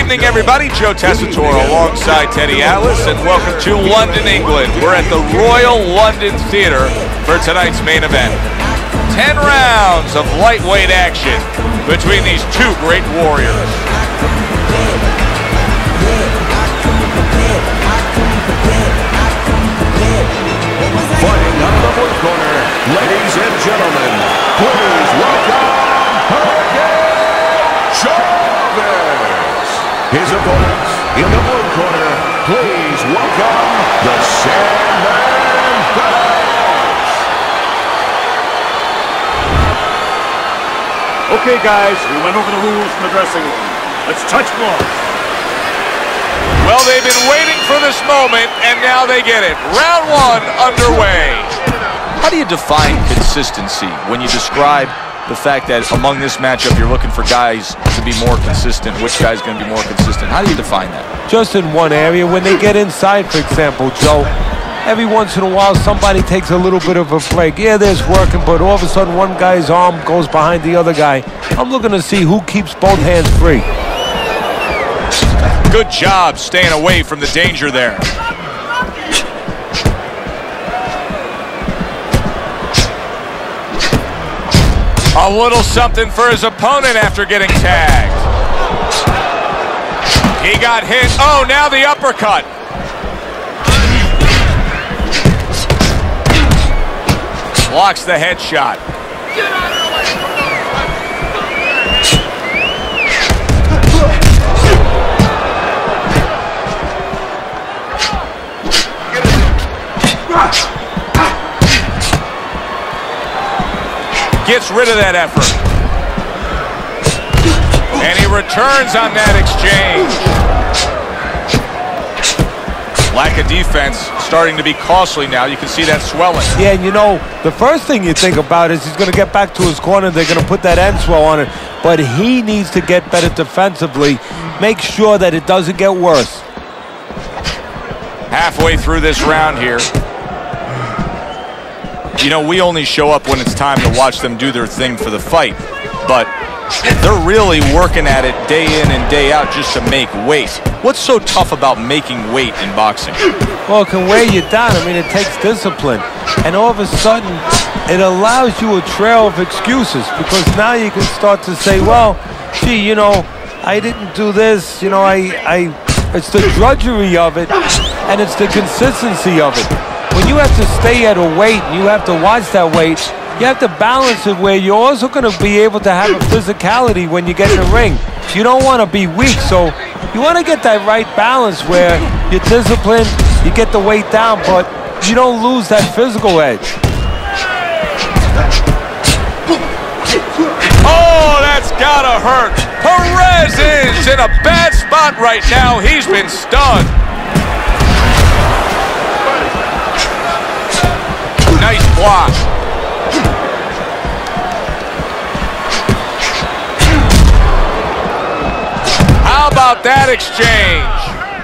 evening, everybody. Joe Tessitore alongside Teddy Atlas, and welcome to London, England. We're at the Royal London Theatre for tonight's main event. 10 rounds of lightweight action between these two great warriors. Fighting out of the blue corner, ladies and gentlemen, please welcome Chavez. His opponents in the blue corner, please welcome the Sandman Perez. Okay, guys, we went over the rules from the dressing room. Let's touch gloves. Well, they've been waiting for this moment, and now they get it. Round one underway. How do you define consistency when you describe the fact that among this matchup you're looking for guys to be more consistent? Which guy's going to be more consistent? How do you define that? Just in one area. When they get inside, for example, Joe, every once in a while somebody takes a little bit of a break. Yeah, there's working, but all of a sudden one guy's arm goes behind the other guy. I'm looking to see who keeps both hands free. Good job staying away from the danger there. A little something for his opponent after getting tagged. He got hit. Oh, now the uppercut. Blocks the headshot. Gets rid of that effort. And he returns on that exchange. Lack of defense starting to be costly now. You can see that swelling. Yeah, and you know, the first thing you think about is he's going to get back to his corner. They're going to put that end swell on it. But he needs to get better defensively. Make sure that it doesn't get worse. Halfway through this round here. You know, we only show up when it's time to watch them do their thing for the fight. But they're really working at it day in and day out just to make weight. What's so tough about making weight in boxing? Well, it can wear you down. I mean, it takes discipline. And all of a sudden, it allows you a trail of excuses, because now you can start to say, well, gee, you know, I didn't do this. You know, it's the drudgery of it, and it's the consistency of it. When you have to stay at a weight, and you have to watch that weight, you have to balance it where you're also going to be able to have a physicality when you get in the ring. You don't want to be weak, so you want to get that right balance where you're disciplined, you get the weight down, but you don't lose that physical edge. Oh, that's gotta hurt. Perez is in a bad spot right now. He's been stunned. Nice block. How about that exchange?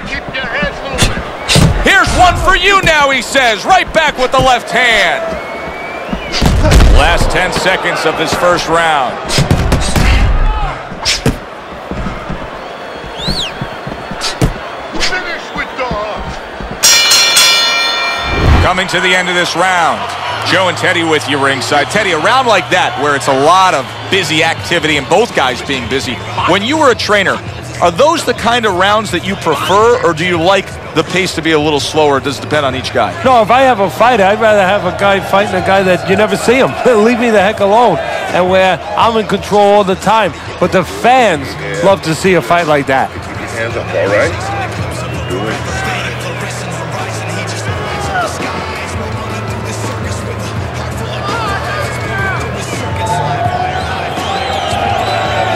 Keep your heads moving. Here's one for you now, he says. Right back with the left hand. Last 10 seconds of this first round. Finish with dog. Coming to the end of this round. Joe and Teddy with you ringside. Teddy, a round like that where it's a lot of busy activity and both guys being busy. When you were a trainer, are those the kind of rounds that you prefer, or do you like the pace to be a little slower? It does depend on each guy. No, if I have a fight, I'd rather have a guy fighting a guy that you never see him. Leave me the heck alone. And where I'm in control all the time. But the fans love to see a fight like that. Keep your hands up, all right? Do it.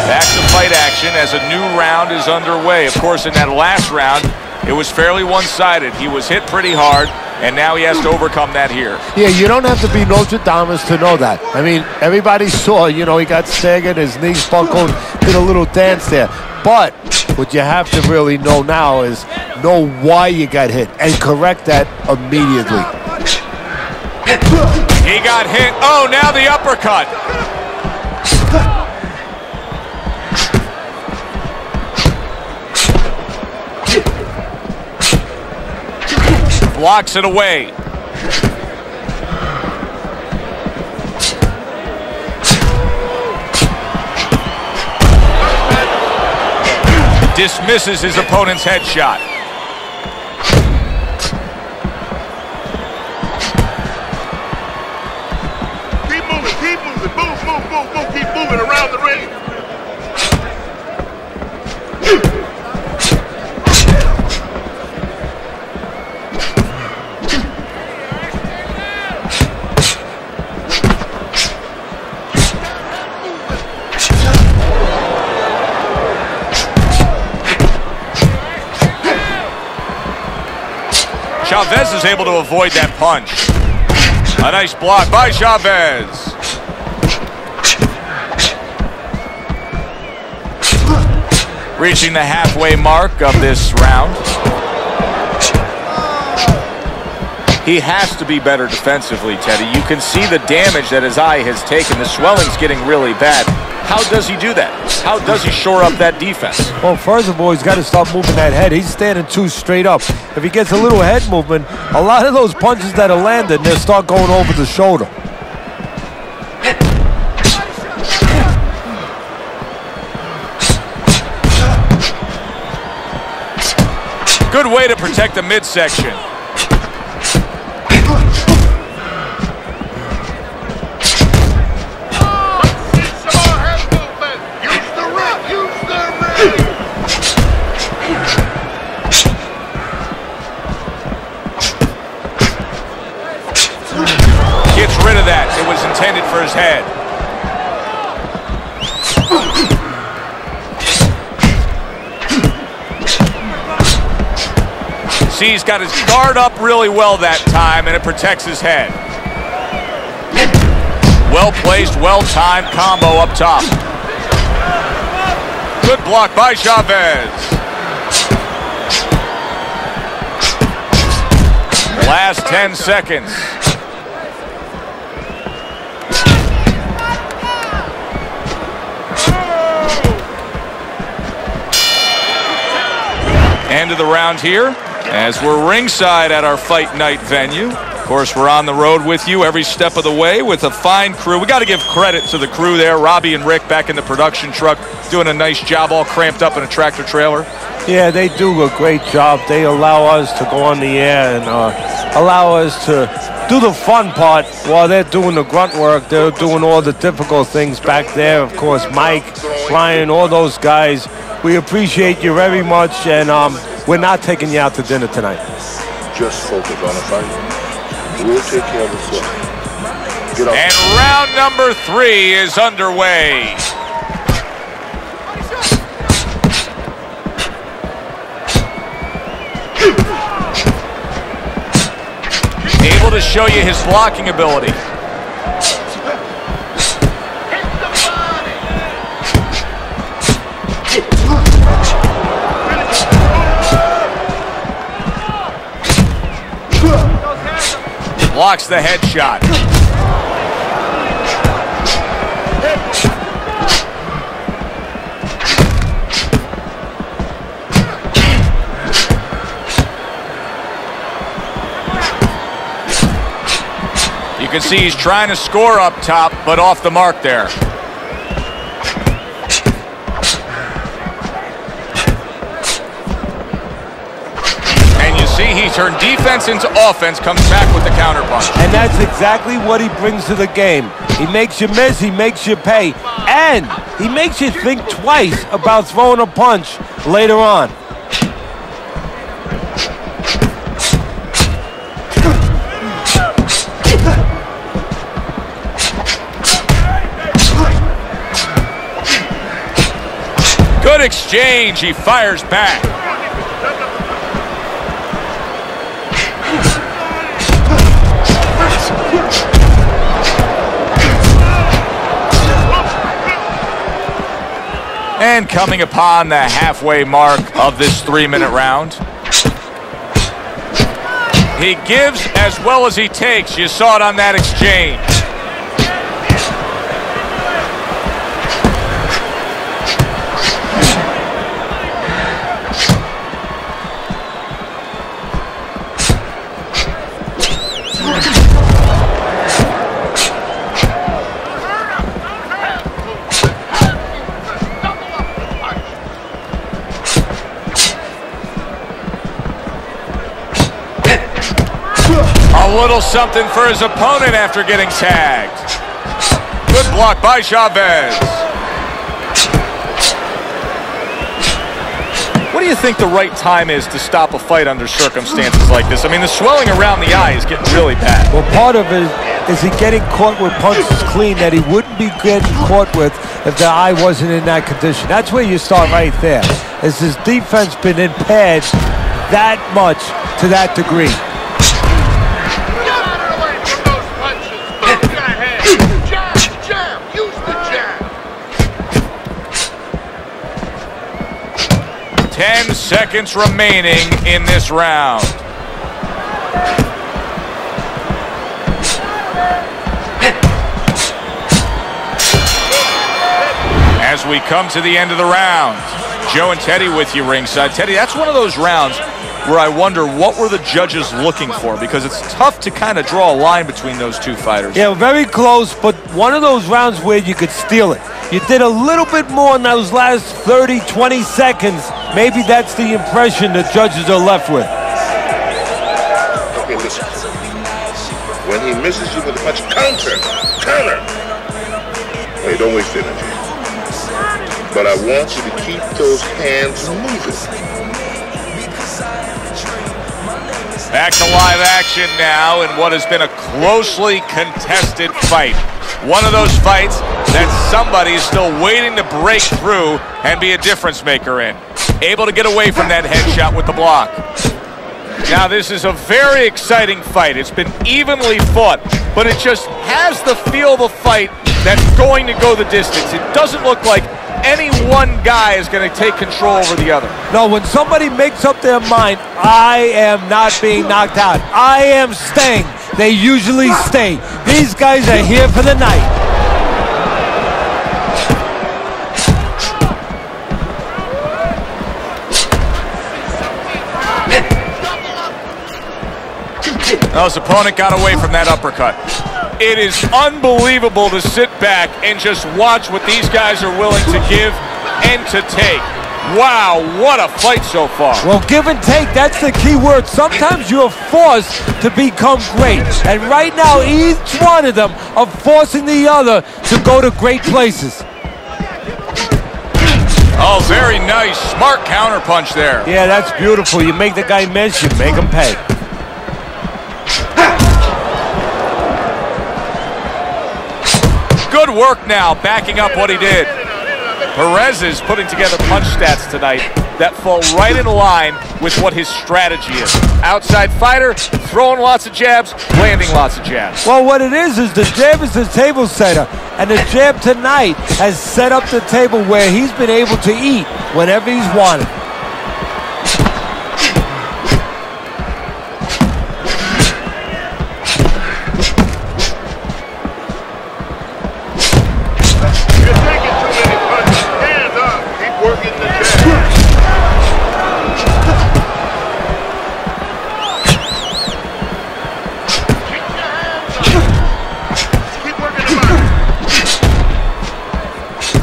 Back to fight action as a new round is underway. Of course, in that last round, it was fairly one-sided. He was hit pretty hard, and now he has to overcome that here. Yeah, you don't have to be Nostradamus to know that. I mean, everybody saw, you know, he got staggered, his knees buckled, did a little dance there. But what you have to really know now is know why you got hit and correct that immediately. He got hit. Oh, now the uppercut. blocks it away. Dismisses his opponent's headshot. Keep moving, move, keep moving around the ring. Chavez is able to avoid that punch. A nice block by Chavez. Reaching the halfway mark of this round. He has to be better defensively, Teddy. You can see the damage that his eye has taken. The swelling's getting really bad. How does he do that? How does he shore up that defense? Well, first of all, he's got to start moving that head. He's standing too straight up. If he gets a little head movement, a lot of those punches that are landed, they'll start going over the shoulder. Good way to protect the midsection. Gets rid of that. It was intended for his head. See, he's got his guard up really well that time, and it protects his head. Well-placed, well-timed combo up top. Good block by Chavez. Last 10 seconds. End of the round here, as we're ringside at our fight night venue. Of course, we're on the road with you every step of the way with a fine crew. We got to give credit to the crew there. Robbie and Rick back in the production truck doing a nice job, all cramped up in a tractor trailer. Yeah, they do a great job. They allow us to go on the air and allow us to do the fun part while they're doing the grunt work. They're doing all the difficult things back there. Of course, Mike, Brian, all those guys. We appreciate you very much, and we're not taking you out to dinner tonight. Just focus on the fight. We'll take care of ourselves. Get up. And round number 3 is underway. Able to show you his blocking ability. Blocks the headshot. You can see he's trying to score up top, but off the mark there. He turned defense into offense, comes back with the counterpunch. And that's exactly what he brings to the game. He makes you miss, he makes you pay, and he makes you think twice about throwing a punch later on. Good exchange, he fires back. And coming upon the halfway mark of this 3-minute round. He gives as well as he takes. You saw it on that exchange. A little something for his opponent after getting tagged. Good block by Chavez. What do you think the right time is to stop a fight under circumstances like this? I mean, the swelling around the eye is getting really bad. Well, part of it is he getting caught with punches clean that he wouldn't be getting caught with if the eye wasn't in that condition. That's where you start right there. Has his defense been impaired that much to that degree? 10 seconds remaining in this round. As we come to the end of the round, Joe and Teddy with you ringside. Teddy, that's one of those rounds where I wonder what were the judges looking for, because it's tough to kind of draw a line between those two fighters. Yeah, very close, but one of those rounds where you could steal it. You did a little bit more in those last 30, 20 seconds. Maybe that's the impression the judges are left with. Okay, listen. When he misses you with a punch, counter. Hey, don't waste energy. But I want you to keep those hands moving. Back to live action now in what has been a closely contested fight. One of those fights that somebody is still waiting to break through and be a difference maker in. Able to get away from that headshot with the block. Now this is a very exciting fight. It's been evenly fought, but it just has the feel of a fight that's going to go the distance. It doesn't look like any one guy is going to take control over the other. No, when somebody makes up their mind, I am not being knocked out, I am staying, they usually stay. These guys are here for the night. Now his opponent got away from that uppercut. It is unbelievable to sit back and just watch what these guys are willing to give and to take. Wow, what a fight so far. Well, give and take, that's the key word. Sometimes you're forced to become great. And right now, each one of them are forcing the other to go to great places. Oh, very nice. Smart counterpunch there. Yeah, that's beautiful. You make the guy miss, you make him pay. Good work now, backing up what he did. Perez is putting together punch stats tonight that fall right in line with what his strategy is. Outside fighter, throwing lots of jabs, landing lots of jabs. Well, what it is the jab is the table setter. And the jab tonight has set up the table where he's been able to eat whenever he's wanted.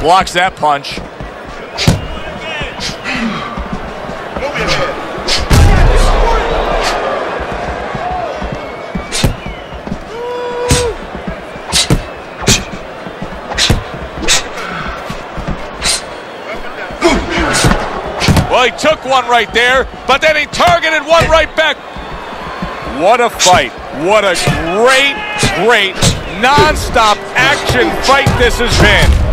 Blocks that punch. Well, he took one right there, but then he targeted one right back. What a fight. What a great, non-stop action fight this has been.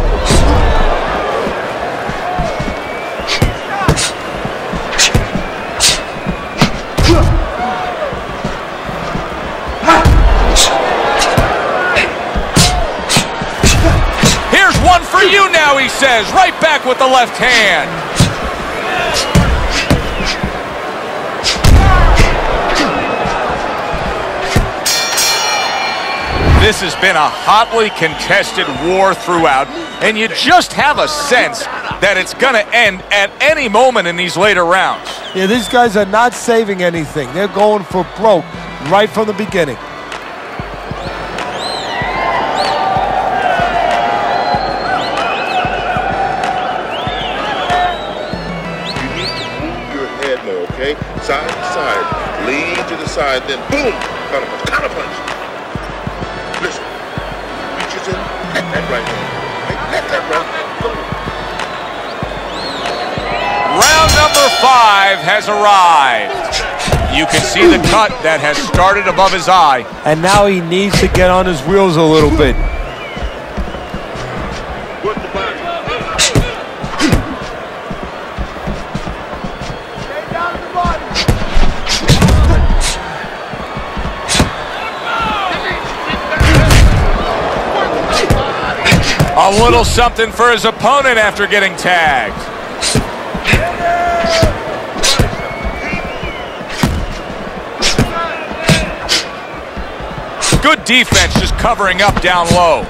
Here's one for you now, he says, right back with the left hand. This has been a hotly contested war throughout, and you just have a sense that it's going to end at any moment in these later rounds. Yeah, these guys are not saving anything. They're going for broke right from the beginning. Side to side. Lean to the side, then boom! Counter punch. Counter punch. Listen. Reaches in. Let that right hand. Let that right hand go. Round number 5 has arrived. You can see the cut that has started above his eye. And now he needs to get on his wheels a little bit. A little something for his opponent after getting tagged. Good defense, just covering up down low.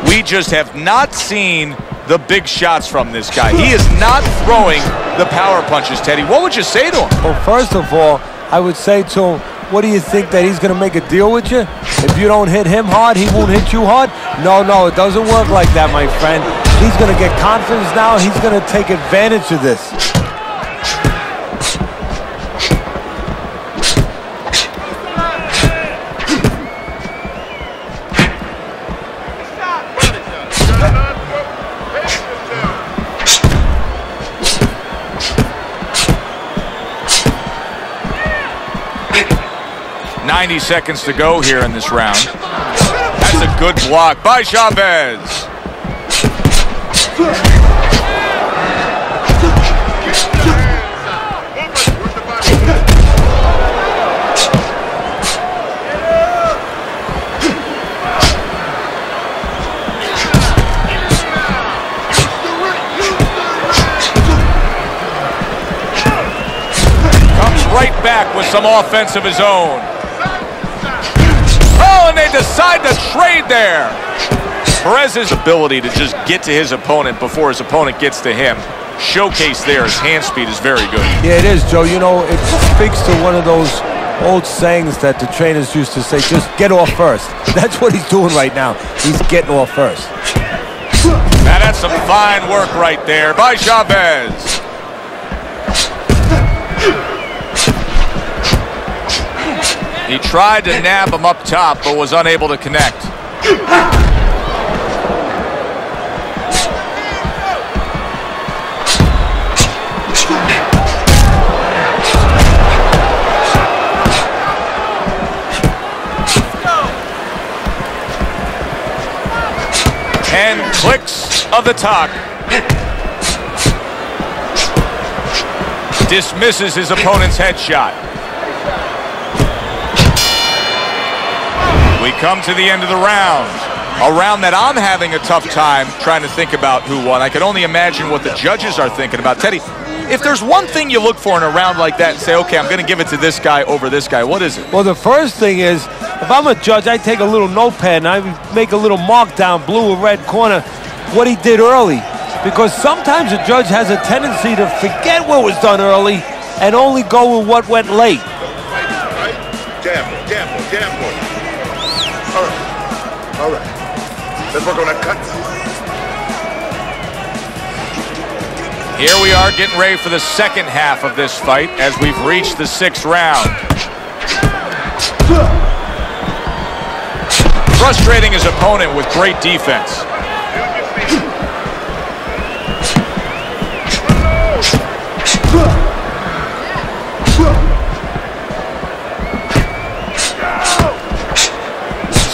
We just have not seen the big shots from this guy. He is not throwing the power punches, Teddy. What would you say to him? Well, first of all, I would say to him, what do you think, that he's going to make a deal with you? If you don't hit him hard, he won't hit you hard? No, it doesn't work like that, my friend. He's going to get confidence now. He's going to take advantage of this. .90 seconds to go here in this round. That's a good block by Chavez. Comes right back with some offense of his own. Oh, and they decide to trade there. Perez's ability to just get to his opponent before his opponent gets to him, showcased there. His hand speed is very good. Yeah, it is, Joe. You know, it speaks to one of those old sayings that the trainers used to say, just get off first. That's what he's doing right now. He's getting off first. Now that's some fine work right there by Chavez. He tried to nab him up top, but was unable to connect. And clicks of the talk. Dismisses his opponent's headshot. We come to the end of the round. A round that I'm having a tough time trying to think about who won. I can only imagine what the judges are thinking about. Teddy, if there's one thing you look for in a round like that and say, okay, I'm going to give it to this guy over this guy, what is it? Well, the first thing is, if I'm a judge, I take a little notepad and I make a little mark down blue or red corner what he did early. Because sometimes a judge has a tendency to forget what was done early and only go with what went late. Jab one. All right. Let's work on that cut. Here we are getting ready for the second half of this fight as we've reached the 6th round. Frustrating his opponent with great defense.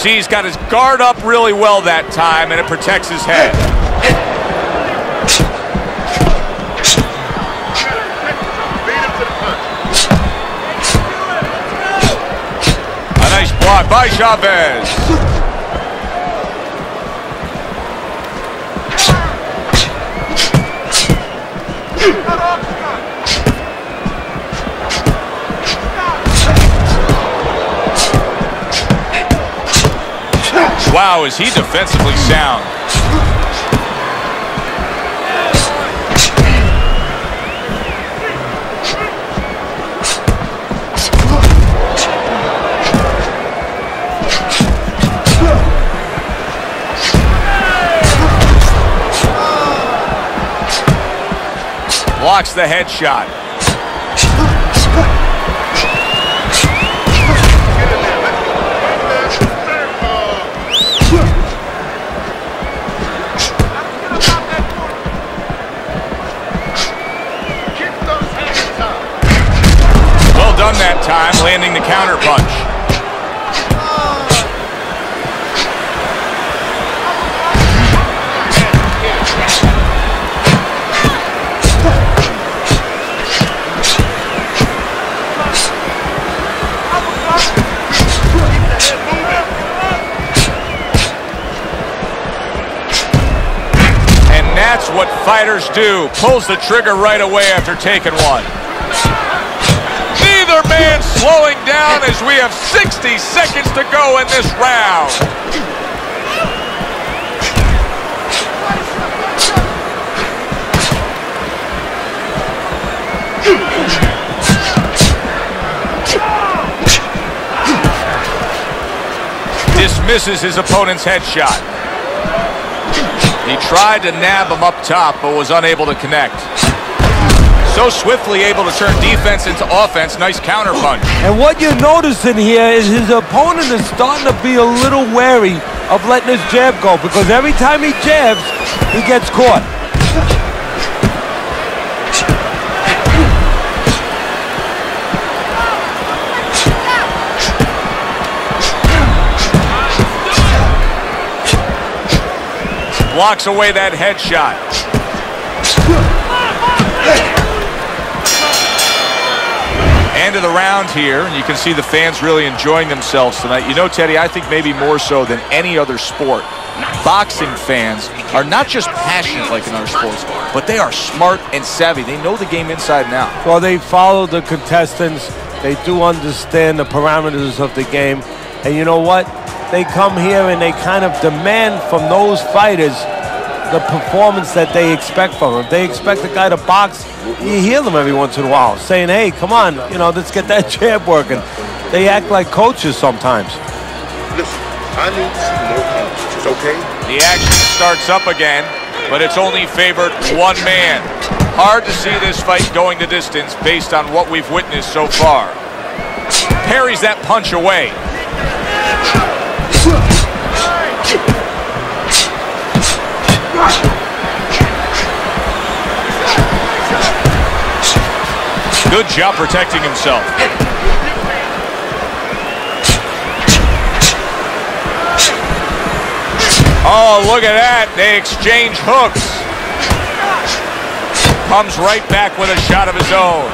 See, he's got his guard up really well that time, and it protects his head. A nice block by Chavez. Wow, is he defensively sound. blocks the headshot. Well done that time, landing the counter punch. That's what fighters do. Pulls the trigger right away after taking one. Neither man slowing down as we have 60 seconds to go in this round. Dismisses his opponent's headshot. He tried to nab him up top, but was unable to connect. So swiftly able to turn defense into offense. Nice counter punch. And what you're noticing here is his opponent is starting to be a little wary of letting his jab go, because every time he jabs, he gets caught. Blocks away that headshot. End of the round here, and you can see the fans really enjoying themselves tonight. You know, Teddy, I think maybe more so than any other sport, boxing fans are not just passionate like in other sports, but they are smart and savvy. They know the game inside and out. Well, they follow the contestants. They do understand the parameters of the game. And you know what? They come here and they kind of demand from those fighters the performance that they expect from them. If they expect a guy to box, you hear them every once in a while saying, hey, come on, you know, let's get that jab working. They act like coaches sometimes. Listen, I need to see more punches, okay? The action starts up again, but it's only favored one man. Hard to see this fight going the distance based on what we've witnessed so far. Parries that punch away. Good job protecting himself. Oh, look at that. They exchange hooks. Comes right back with a shot of his own.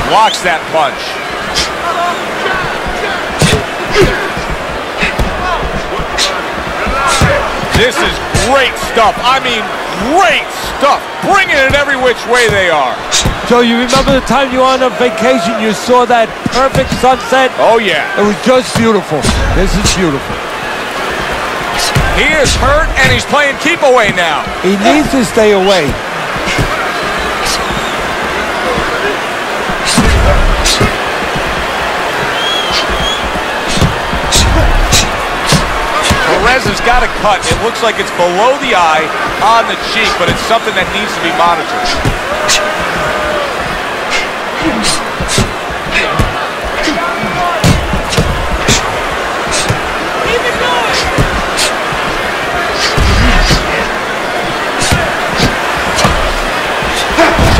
Blocks that punch. This is great stuff. I mean, great stuff. Bringing it every which way they are. Joe, you remember the time you were on a vacation, you saw that perfect sunset? Oh, yeah. It was just beautiful. This is beautiful. He is hurt, and he's playing keep away now. He needs to stay away. Perez has got a cut. It looks like it's below the eye on the cheek, but it's something that needs to be monitored.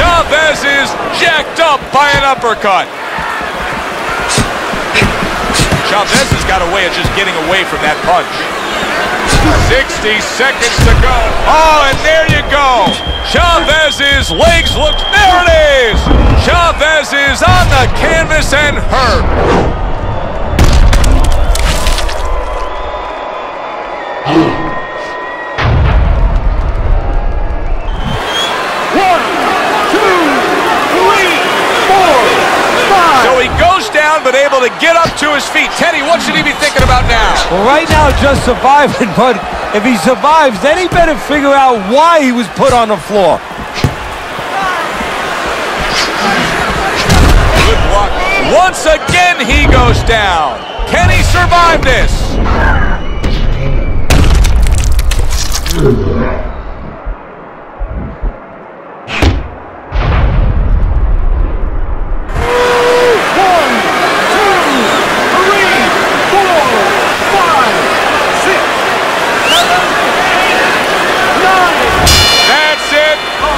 Chavez is jacked up by an uppercut. Chavez has got a way of just getting away from that punch. 60 seconds to go. Oh, and there you go. Chavez's legs look, there it is. Chavez is on the canvas and hurt. So he goes down, but able to get up to his feet. Teddy, what should he be thinking about now? Well, right now, just surviving, but If he survives, then he better figure out why he was put on the floor. Good block. Once again, he goes down. Can he survive this?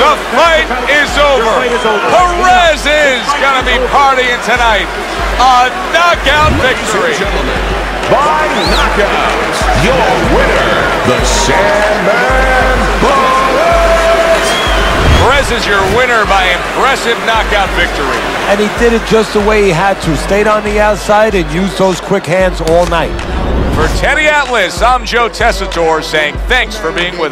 The fight is over. Perez is going to be partying tonight. A knockout victory. By knockout, your winner, the Sandman Perez. Perez is your winner by impressive knockout victory. And he did it just the way he had to. Stayed on the outside and used those quick hands all night. For Teddy Atlas, I'm Joe Tessitore saying thanks for being with us.